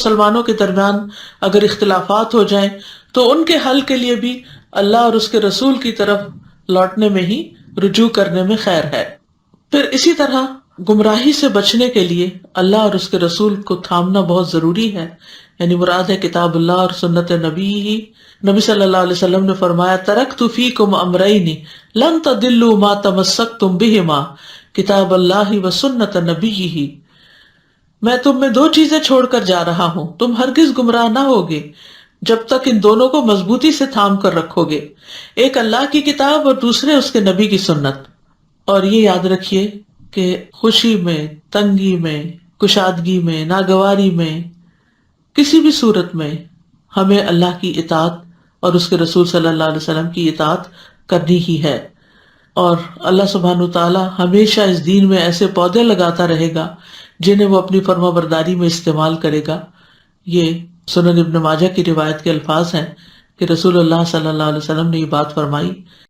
مسلمانوں کے درمیان اگر اختلافات ہو جائیں تو ان کے حل کے لیے بھی اللہ اور اس کے رسول کی طرف لوٹنے میں ہی رجوع کرنے میں خیر ہے۔ پھر اسی طرح گمراہی سے بچنے کے لیے اللہ اور اس کے رسول کو تھامنا بہت ضروری ہے، یعنی مراد ہے کتاب اللہ اور سنت نبی ہی۔ نبی صلی اللہ علیہ وسلم نے فرمایا ترکت فیکم امرین لن تضلوا ما تمسکتم بہما کتاب اللہ و سنت نبیہ، میں تم میں دو چیزیں چھوڑ کر جا رہا ہوں، تم ہرگز گمراہ نہ ہوگے جب تک ان دونوں کو مضبوطی سے تھام کر رکھو گے، ایک اللہ کی کتاب اور دوسرے اس کے نبی کی سنت۔ اور یہ یاد رکھیے کہ خوشی میں، تنگی میں، کشادگی میں، ناگواری میں، کسی بھی صورت میں ہمیں اللہ کی اطاعت اور اس کے رسول صلی اللہ علیہ وسلم کی اطاعت کرنی ہی ہے۔ اور اللہ سبحانہ تعالیٰ ہمیشہ اس دین میں ایسے پودے لگاتا رہے گا جنہیں وہ اپنی فرما برداری میں استعمال کرے گا۔ یہ سنن ابن ماجہ کی روایت کے الفاظ ہیں کہ رسول اللہ صلی اللہ علیہ وسلم نے یہ بات فرمائی